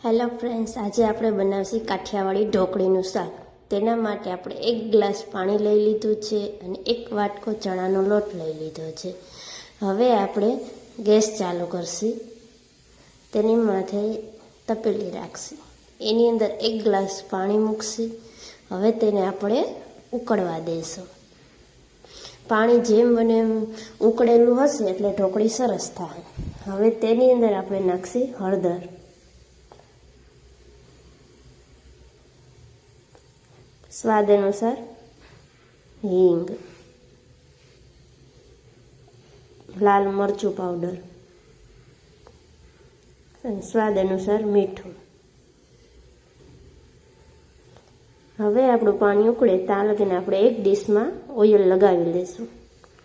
Hello friends, આજે આપણે બનાવશું કાઠિયાવાડી ઢોકળીનું શાક। તેના માટે આપણે 1 ગ્લાસ પાણી લઈ લીધું છે અને 1 વાટકો ચણાનો લોટ લઈ લીધો છે। હવે આપણે ગેસ ચાલુ કરશું, તેની માથે તપેલી રાખશું, એની અંદર 1 ગ્લાસ પાણી મૂકશું। હવે તેને આપણે ઉકળવા દઈશું। પાણી જેમ બને એમ ઉકળેલું હશે એટલે ઢોકળી સરસ થાય। હવે તેની અંદર આપણે નાખશું હળદર, स्वाद अनुसार हींग, लाल मरचू पाउडर, स्वाद अनुसार मीठू। हवे आपणुं पाणी उकळे त्यां लगीने आपणे एक डिश में ऑयल लगावी लेशुं।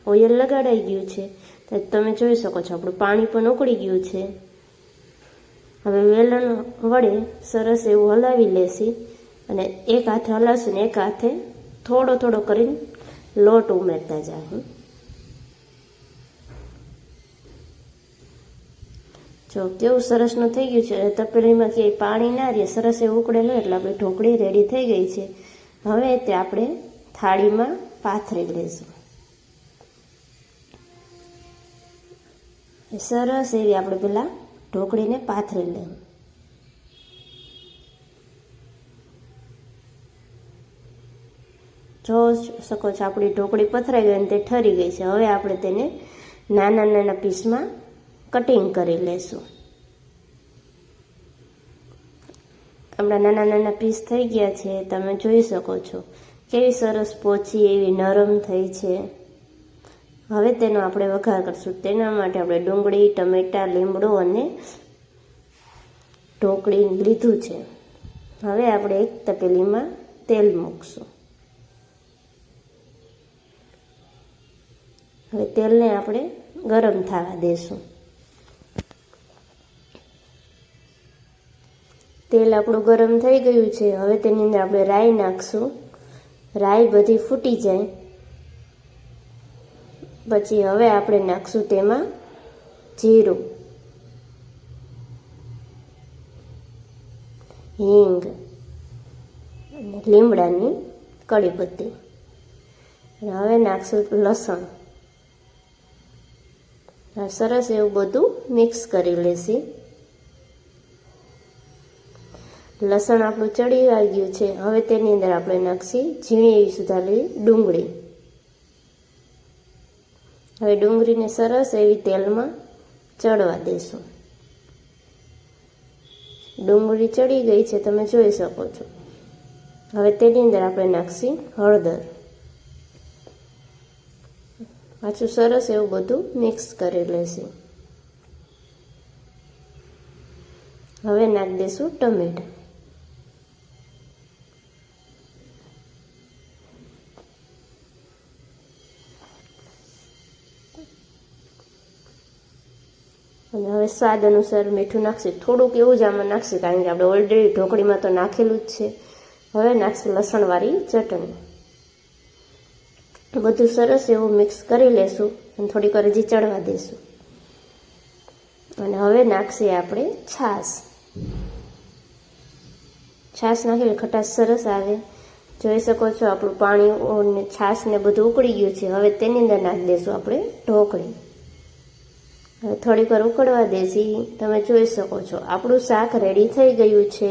ऑयल लगाड़ाई गयुं छे तो तमे जोई शको छो आपणुं पाणी पण उकળી गयुं छे। हवे वेलण वडे सरस एवुं हलावी लेशुं અને એક હાથે હલાવશું ને એક હાથે થોડો થોડો કરીને લોટ ઉમેરતા જાઉં। જો કેવું સરસનું થઈ ગયું છે। તપેલીમાં ક્યાંય પાણી ના રહે, સરસ એવું ઉકળેલું એટલે આપણી ઢોકળી રેડી થઈ ગઈ છે। હવે તે આપણે થાળીમાં પાથરી લઈશું। સરસ એવી આપણે પેલા ઢોકળીને પાથરી લઈએ। જોઈ શકો છો આપણી ઢોકળી પથરાઈ ગઈ અને તે ઠરી ગઈ છે। હવે આપણે તેને નાના નાના પીસમાં કટિંગ કરી લઈશું। આપણા નાના નાના પીસ થઈ ગયા છે, તમે જોઈ શકો છો કેવી સરસ પોચી એવી નરમ થઈ છે। હવે તેનો આપણે વઘાર કરશું। તેના માટે આપણે ડુંગળી, ટમેટા, લીમડો અને ઢોકળી લીધું છે। હવે આપણે એક તપેલીમાં તેલ મૂકશું। હવે તેલને આપણે ગરમ થવા દેશું। તેલ આપણું ગરમ થઈ ગયું છે। હવે તેની અંદર આપણે રાઈ નાખશું। રાઈ બધી ફૂટી જાય પછી હવે આપણે નાખશું તેમાં જીરું, હિંગ અને લીમડાની કળી પત્તી। હવે નાખશું લસણ। સરસ એવું બધું મિક્સ કરી લેશી। લસણ આપણું ચડી આવી ગયું છે। હવે તેની અંદર આપણે નાખશી ઝીણી એવી સુધારેલી ડુંગળી। હવે ડુંગળીને સરસ એવી તેલમાં ચડવા દેશું। ડુંગળી ચડી ગઈ છે, તમે જોઈ શકો છો। હવે તેની અંદર આપણે નાખશી હળદર। પાછું સરસ એવું બધું મિક્સ કરી લેશું। હવે નાખી દઈશું ટમેટા। અને હવે સ્વાદ અનુસાર મીઠું નાખશું। થોડુંક એવું જ આમાં નાખશું કારણ કે આપણે ઓલરેડી ઢોકળીમાં તો નાખેલું જ છે। હવે નાખશું લસણવાળી ચટણી। બધું સરસ એવું મિક્સ કરી લેશું અને થોડીક વાર હજી ચડવા દઈશું। અને હવે નાખીએ આપણે છાશ। છાશ નાખીને ખટાશ સરસ આવે। જોઈ શકો છો આપણું પાણી અને છાશ ને બધું ઉકળી ગયું છે। હવે તેની અંદર નાખી દઈશું આપણે ઢોકળી। હવે થોડીક વાર ઉકળવા દેશી। તમે જોઈ શકો છો આપણું શાક રેડી થઈ ગયું છે।